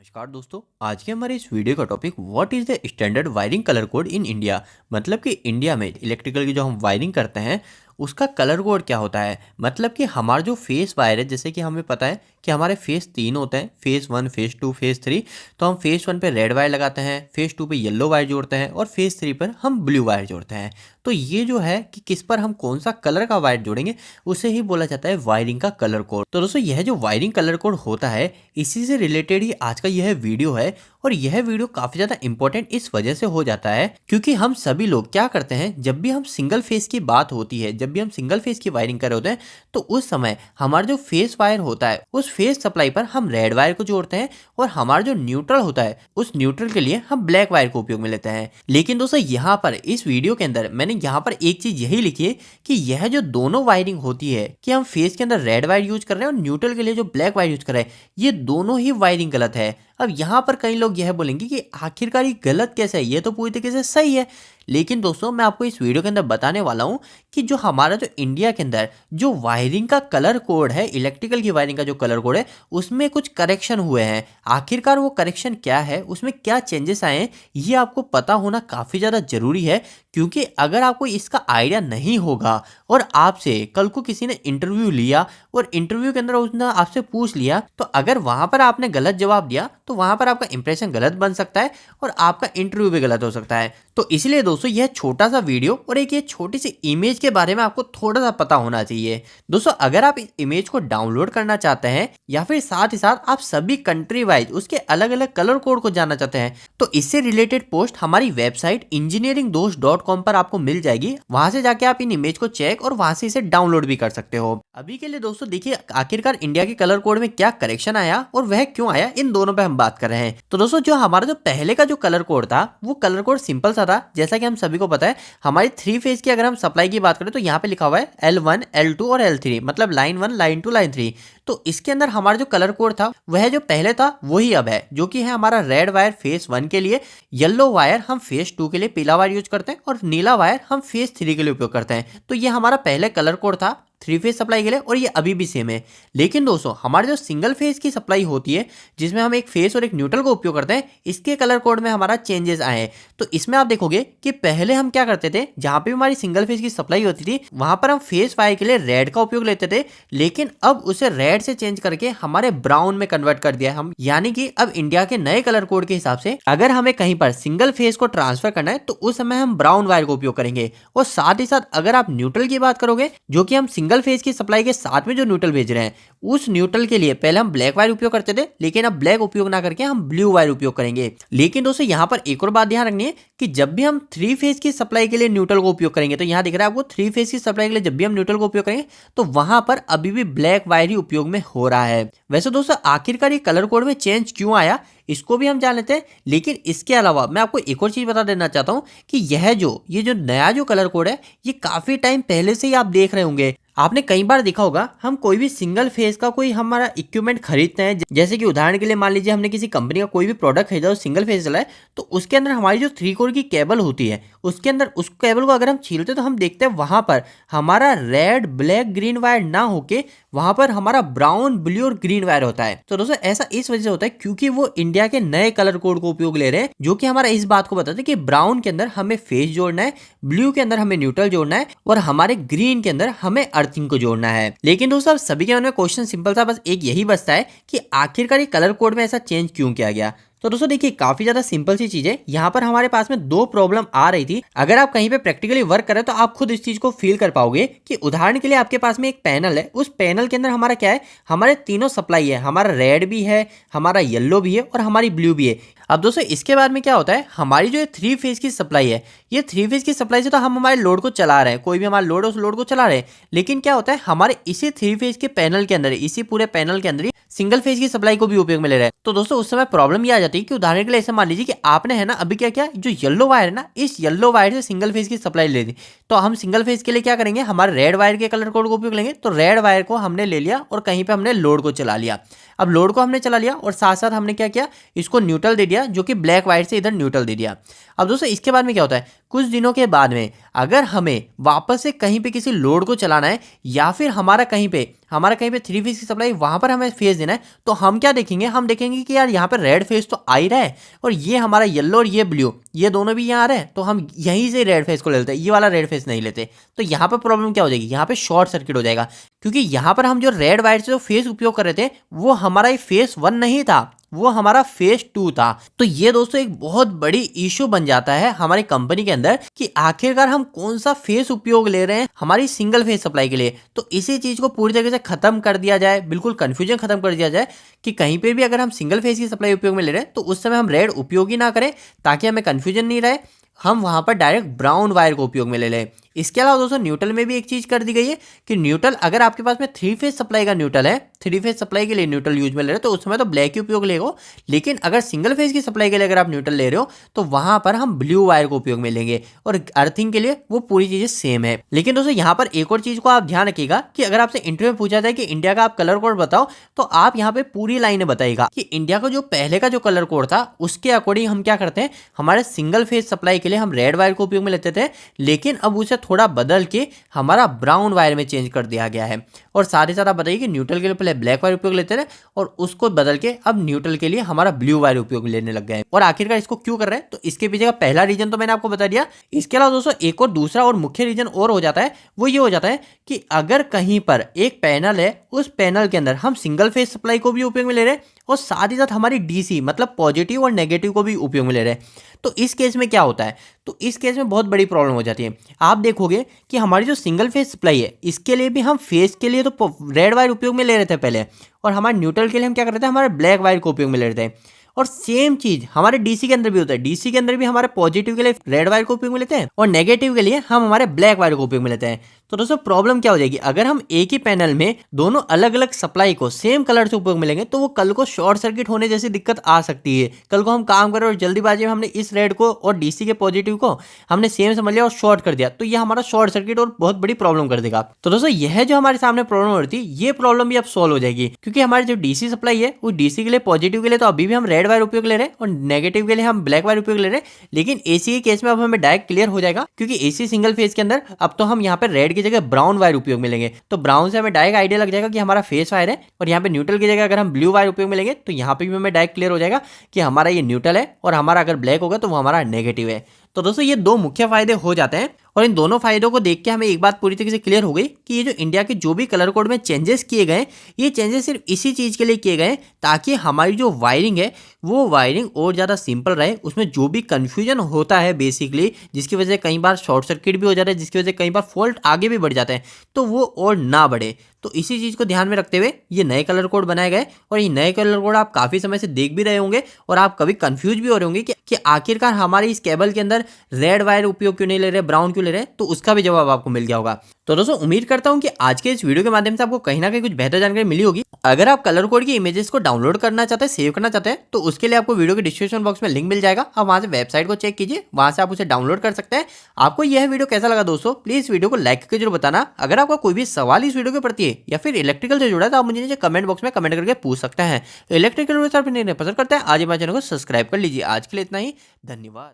नमस्कार दोस्तों। आज के हमारे इस वीडियो का topic what is the standard wiring colour code in India. मतलब कि इंडिया में इलेक्ट्रिकल की जो हम वायरिंग करते हैं उसका कलर कोड क्या होता है। मतलब कि हमारा जो फेस वायर है, जैसे कि हमें पता है कि हमारे फेस 3 होते हैं, फेस 1, फेस 2, फेस 3। तो हम फेस 1 पे रेड वायर लगाते हैं, फेस 2 पे येलो वायर जोड़ते हैं और फेस 3 पर हम ब्लू वायर जोड़ते हैं। तो ये जो है कि किस पर हम कौन सा कलर का वायर जोड़ेंगे उसे ही बोला जाता है वायरिंग का कलर कोड। तो दोस्तों यह जो वायरिंग कलर कोड होता है इसी से रिलेटेड ही आज का यह वीडियो है। और यह वीडियो काफी ज्यादा इंपॉर्टेंट इस वजह से हो जाता है क्योंकि हम सभी लोग क्या करते हैं, जब भी हम सिंगल फेस की बात होती है, जब भी हम सिंगल फेस की वायरिंग कर रहे होते हैं तो उस समय हमारा जो फेस वायर होता है उस फेस सप्लाई पर हम रेड वायर को जोड़ते हैं और हमारा जो न्यूट्रल होता है उस न्यूट्रल के लिए हम ब्लैक वायर को उपयोग में लेते हैं। लेकिन दोस्तों यहाँ पर इस वीडियो के अंदर मैंने यहाँ पर एक चीज यही लिखी है कि यह जो दोनों वायरिंग होती है कि हम फेस के अंदर रेड वायर यूज कर रहे हैं और न्यूट्रल के लिए जो ब्लैक वायर यूज कर रहे हैं, ये दोनों ही वायरिंग गलत है। अब यहाँ पर कई लोग यह बोलेंगे कि आखिरकार ये गलत कैसे है, ये तो पूरी तरीके से सही है। लेकिन दोस्तों मैं आपको इस वीडियो के अंदर बताने वाला हूं कि जो हमारा जो इंडिया के अंदर जो वायरिंग का कलर कोड है, इलेक्ट्रिकल की वायरिंग का जो कलर कोड है उसमें कुछ करेक्शन हुए हैं। आखिरकार वो करेक्शन क्या है, उसमें क्या चेंजेस आए हैं, ये आपको पता होना काफी ज्यादा जरूरी है। क्योंकि अगर आपको इसका आइडिया नहीं होगा और आपसे कल को किसी ने इंटरव्यू लिया और इंटरव्यू के अंदर उसने आपसे पूछ लिया, तो अगर वहां पर आपने गलत जवाब दिया तो वहां पर आपका इंप्रेशन गलत बन सकता है और आपका इंटरव्यू भी गलत हो सकता है। तो इसलिए दोस्तों यह छोटा सा वीडियो और एक ये छोटी सी इमेज के बारे में आपको थोड़ा सा पता होना चाहिए। दोस्तों अगर आप इस इमेज को डाउनलोड करना चाहते हैं या फिर साथ ही साथ आप सभी कंट्री वाइज उसके अलग अलग कलर कोड को जानना चाहते हैं तो इससे रिलेटेड पोस्ट हमारी वेबसाइट engineeringdost.com पर आपको मिल जाएगी। वहां से जाके आप इन इमेज को चेक और वहां से इसे डाउनलोड भी कर सकते हो। अभी के लिए दोस्तों देखिए आखिरकार इंडिया के कलर कोड में क्या करेक्शन आया और वह क्यों आया, इन दोनों पे हम बात कर रहे हैं। तो दोस्तों जो हमारा जो पहले का जो कलर कोड था वो कलर कोड सिंपल सा था। जैसा कि हम सभी को पता है हमारी 3 फेज की अगर हम सप्लाई की बात करें तो यहाँ पे लिखा हुआ है L1, L2 और L3, मतलब लाइन 1, लाइन 2, लाइन 3। तो इसके अंदर हमारा जो कलर कोड था वह जो पहले था वही अब है, जो कि है हमारा रेड वायर फेस 1 के लिए, येलो वायर हम फेस 2 के लिए पीला वायर यूज करते हैं और नीला वायर हम फेस 3 के लिए उपयोग करते हैं। तो ये हमारा पहले कलर कोड था 3 फेज सप्लाई के लिए और ये अभी भी सेम है। लेकिन दोस्तों हमारे जो सिंगल फेज की सप्लाई होती है जिसमें हम एक फेस और एक न्यूट्रल को उपयोग करते हैं, इसके कलर कोड में हमारा चेंजेस आए हैं। तो इसमें आप देखोगे कि पहले हम क्या करते थे, जहां पे भी हमारी सिंगल फेज की सप्लाई होती थी वहां पर हम फेस वायर के लिए रेड का उपयोग लेते थे, लेकिन अब उसे रेड से चेंज करके हमारे ब्राउन में कन्वर्ट कर दिया हम। यानी कि अब इंडिया के नए कलर कोड के हिसाब से अगर हमें कहीं पर सिंगल फेज को ट्रांसफर करना है तो उस समय हम ब्राउन वायर को उपयोग करेंगे। और साथ ही साथ अगर आप न्यूट्रल की बात करोगे, जो कि हम सिंगल फेज की सप्लाई के साथ में जो न्यूट्रल भेज रहे हैं, उस न्यूट्रल के लिए पहले हम ब्लैक वायर उपयोग करते थे, लेकिन अब ब्लैक उपयोग ना करके हम ब्लू वायर उपयोग करेंगे। लेकिन दोस्तों यहाँ पर एक और बात ध्यान रखनी है कि जब भी हम 3 फेज की सप्लाई के लिए न्यूट्रल को उपयोग करेंगे, तो यहाँ दिख रहा है आपको 3 फेज की सप्लाई के लिए जब भी हम न्यूट्रल को उपयोग करेंगे तो वहां पर अभी भी ब्लैक वायर ही उपयोग में हो रहा है। वैसे दोस्तों आखिरकार ये कलर कोड में चेंज क्यों आया इसको भी हम जान लेते हैं। लेकिन इसके अलावा मैं आपको एक और चीज बता देना चाहता हूं कि ये जो नया जो कलर कोड है ये काफी टाइम पहले से ही आप देख रहे होंगे। आपने कई बार देखा होगा हम कोई भी सिंगल फेज का कोई हमारा इक्विपमेंट खरीदते हैं, जैसे कि उदाहरण के लिए मान लीजिए हमने किसी कंपनी का कोई भी प्रोडक्ट खरीदा और सिंगल फेज चला है, तो उसके अंदर हमारी जो 3 कोर की केबल होती है उसके अंदर उस केबल को अगर हम छीलते तो हम देखते हैं वहां पर हमारा रेड ब्लैक ग्रीन वायर ना होके वहां पर हमारा ब्राउन ब्लू और ग्रीन वायर होता है। तो दोस्तों ऐसा इस वजह से होता है क्योंकि वो इंडिया के नए कलर कोड को उपयोग ले रहे हैं, जो कि हमारा इस बात को बताते हैं कि ब्राउन के अंदर हमें फेज जोड़ना है, ब्लू के अंदर हमें न्यूट्रल जोड़ना है और हमारे ग्रीन के अंदर हमें अर्थिंग को जोड़ना है। लेकिन दोस्तों सभी के मन में क्वेश्चन सिंपल सा बस एक यही बचता है कि आखिरकार ये कलर कोड में ऐसा चेंज क्यों किया गया। तो दोस्तों देखिए काफी ज्यादा सिंपल सी चीज है। यहाँ पर हमारे पास में 2 प्रॉब्लम आ रही थी। अगर आप कहीं पे प्रैक्टिकली वर्क करें तो आप खुद इस चीज को फील कर पाओगे कि उदाहरण के लिए आपके पास में एक पैनल है, उस पैनल के अंदर हमारा क्या है, हमारे तीनों सप्लाई है, हमारा रेड भी है, हमारा येलो भी है और हमारी ब्लू भी है। अब दोस्तों इसके बाद में क्या होता है, हमारी जो 3 फेज की सप्लाई है, ये 3 फेज की सप्लाई से तो हम हमारे लोड को चला रहे हैं, कोई भी हमारा लोड है उस लोड को चला रहे हैं। लेकिन क्या होता है हमारे इसी 3 फेज के पैनल के अंदर, इसी पूरे पैनल के अंदर सिंगल फेज की सप्लाई को भी उपयोग में ले रहे हैं। तो दोस्तों उस समय प्रॉब्लम ये आ जाती है कि उदाहरण के लिए ऐसे मान लीजिए कि आपने है ना अभी क्या किया, जो येलो वायर है ना, इस येलो वायर से सिंगल फेज की सप्लाई ले दी। तो हम सिंगल फेज के लिए क्या करेंगे, हमारे रेड वायर के कलर कोड को उपयोग लेंगे। तो रेड वायर को हमने ले लिया और कहीं पे हमने लोड को चला लिया। अब लोड को हमने चला लिया और साथ साथ हमने क्या किया, इसको न्यूट्रल दे दिया, जो कि ब्लैक वाइट से इधर न्यूट्रल दे दिया। अब दोस्तों इसके बाद में क्या होता है, कुछ दिनों के बाद में अगर हमें वापस से कहीं पे किसी लोड को चलाना है या फिर हमारा कहीं पे 3 फेज की सप्लाई वहां पर हमें फेज देना है, तो हम क्या देखेंगे, हम देखेंगे कि यार यहाँ पे रेड फेज तो आ ही रहा है और ये हमारा येलो और ये ब्लू ये दोनों भी यहाँ आ रहे हैं, तो हम यहीं से रेड फेज को ले लेते हैं, ये वाला रेड फेज नहीं लेते। तो यहाँ पर प्रॉब्लम क्या हो जाएगी, यहाँ पे शॉर्ट सर्किट हो जाएगा, क्योंकि यहाँ पर हम जो रेड वाइट से जो फेज उपयोग कर रहे थे वो हमारा ये फेज 1 नहीं था, वो हमारा फेज 2 था। तो ये दोस्तों एक बहुत बड़ी इश्यू बन जाता है हमारी कंपनी के अंदर कि आखिरकार हम कौन सा फेज उपयोग ले रहे हैं हमारी सिंगल फेज सप्लाई के लिए। तो इसी चीज को पूरी तरीके से खत्म कर दिया जाए, बिल्कुल कंफ्यूजन खत्म कर दिया जाए कि कहीं पे भी अगर हम सिंगल फेज की सप्लाई उपयोग में ले रहे हैं तो उस समय हम रेड उपयोग ही ना करें, ताकि हमें कंफ्यूजन नहीं रहे, हम वहां पर डायरेक्ट ब्राउन वायर को उपयोग में ले लें। इसके अलावा दोस्तों न्यूट्रल में भी एक चीज कर दी गई है कि न्यूट्रल अगर आपके पास में 3 फेज सप्लाई का न्यूट्रल है, 3 फेज सप्लाई के लिए न्यूट्रल यूज में ले रहे हो तो उस समय तो ब्लैक ही उपयोग लेगा, लेकिन अगर सिंगल फेज की सप्लाई के लिए अगर आप न्यूट्रल ले रहे हो तो वहां पर हम ब्लू वायर को उपयोग में लेंगे और अर्थिंग के लिए वो पूरी चीजें सेम है। लेकिन दोस्तों यहाँ पर एक और चीज को आप ध्यान रखिएगा कि अगर आपसे इंटरव्यू में पूछा जाए कि इंडिया का आप कलर कोड बताओ, तो आप यहाँ पे पूरी लाइनें बताइएगा कि इंडिया का जो पहले का जो कलर कोड था उसके अकॉर्डिंग हम क्या करते हैं, हमारे सिंगल फेज सप्लाई के लिए हम रेड वायर को उपयोग में लेते थे, लेकिन अब उसे थोड़ा बदल के हमारा ब्राउन वायर में चेंज कर दिया गया है। और साथ ही साथ आप बताइए कि न्यूट्रल के लिए पहले ब्लैक वायर उपयोग लेते थे और उसको बदल के अब न्यूट्रल के लिए हमारा ब्लू वायर उपयोग लेने लग गए हैं। और आखिरकार इसको क्यों कर रहे हैं, तो इसके पीछे का पहला रीजन तो मैंने आपको बता दिया। इसके अलावा दोस्तों एक और दूसरा और मुख्य रीजन और हो जाता है, वो ये हो जाता है कि अगर कहीं पर एक पैनल है, उस पैनल के अंदर हम सिंगल फेज सप्लाई को भी उपयोग में ले रहे हैं और साथ ही साथ हमारी डीसी मतलब पॉजिटिव और नेगेटिव को भी उपयोग में ले रहे हैं, तो इस केस में क्या होता है, तो इस केस में बहुत बड़ी प्रॉब्लम हो जाती है। आप देखोगे कि हमारी जो सिंगल फेज सप्लाई है इसके लिए भी हम फेज के लिए तो रेड वायर उपयोग में ले रहे थे पहले, और हमारे न्यूट्रल के लिए हम क्या कर रहे थे, हमारे ब्लैक वायर को उपयोग में ले रहे थे। और सेम चीज हमारे डीसी के अंदर भी होता है, डीसी के अंदर भी हमारे पॉजिटिव के लिए रेड वायर को उपयोग में लेते हैं और नेगेटिव के लिए हम हमारे ब्लैक वायर को उपयोग में लेते हैं। तो दोस्तों प्रॉब्लम क्या हो जाएगी, अगर हम एक ही पैनल में दोनों अलग अलग सप्लाई को सेम कलर से उपयोग में लेंगे तो वो कल को शॉर्ट सर्किट होने जैसी दिक्कत आ सकती है। कल को हम काम करें और जल्दीबाजी में हमने इस रेड को और डीसी के पॉजिटिव को हमने सेम समझ लिया और शॉर्ट कर दिया, तो ये हमारा शॉर्ट सर्किट और बहुत बड़ी प्रॉब्लम कर देगा। तो दोस्तों यह जो हमारे सामने प्रॉब्लम हो रही थी, ये प्रॉब्लम भी अब सॉल्व हो जाएगी, क्योंकि हमारी जो डीसी सप्लाई है वो डीसी के लिए पॉजिटिव के लिए तो अभी भी हम रेड वायर उपयोग ले रहे हैं और नेगेटिव के लिए हम ब्लैक वायर उपयोग ले रहे हैं, लेकिन एसी के केस में अब हमें डायरेक्ट क्लियर हो जाएगा, क्योंकि एसी सिंगल फेज के अंदर अब तो हम यहाँ पे रेड की जगह ब्राउन वायर उपयोग में लेंगे, तो ब्राउन से हमें डायरेक्ट आइडिया लग जाएगा कि हमारा फेस वायर है। और यहाँ पे न्यूट्रल की जगह अगर हम ब्लू वायर उपयोग में लेंगे तो यहाँ पे भी हमें डायरेक्ट क्लियर हो जाएगा कि हमारा ये न्यूट्रल है और हमारा अगर ब्लैक होगा तो वो हमारा नेगेटिव है। तो दोस्तों ये दो मुख्य फायदे हो जाते हैं, और इन दोनों फायदों को देख के हमें एक बात पूरी तरीके से क्लियर हो गई कि ये जो इंडिया के जो भी कलर कोड में चेंजेस किए गए, ये चेंजेस सिर्फ इसी चीज़ के लिए किए गए ताकि हमारी जो वायरिंग है वो वायरिंग और ज़्यादा सिंपल रहे, उसमें जो भी कन्फ्यूजन होता है बेसिकली, जिसकी वजह से कई बार शॉर्ट सर्किट भी हो जाता है, जिसकी वजह से कई बार फॉल्ट आगे भी बढ़ जाते हैं, तो वो और ना बढ़े। तो इसी चीज़ को ध्यान में रखते हुए ये नए कलर कोड बनाए गए, और ये नए कलर कोड आप काफ़ी समय से देख भी रहे होंगे और आप कभी कंफ्यूज भी हो रहे होंगे कि आखिरकार हमारे इस केबल के अंदर रेड वायर उपयोग क्यों नहीं ले रहे, ब्राउन क्यों ले रहे, तो उसका भी जवाब आपको मिल गया होगा। तो दोस्तों उम्मीद करता हूं कि आज के इस वीडियो के माध्यम से आपको कहीं ना कहीं कुछ बेहतर जानकारी मिली होगी। अगर आप कलर कोड की इमेजेस को डाउनलोड करना चाहते हैं, सेव करना चाहते हैं, तो उसके लिए आपको वीडियो के डिस्क्रिप्शन बॉक्स में लिंक मिल जाएगा, आप वहां से वेबसाइट को चेक कीजिए, वहां से आप उसे डाउनलोड कर सकते हैं। आपको यह वीडियो कैसा लगा दोस्तों, प्लीज वीडियो को लाइक करके जरूर बताना। अगर आपका कोई भी सवाल इस वीडियो के प्रति है या फिर इलेक्ट्रिकल से जुड़ा है तो आप मुझे नीचे कमेंट बॉक्स में कमेंट करके पूछ सकते हैं। इलेक्ट्रिकल पसंद करते हैं, आज हमारे चैनल को सब्सक्राइब कर लीजिए। आज के लिए इतना ही, धन्यवाद।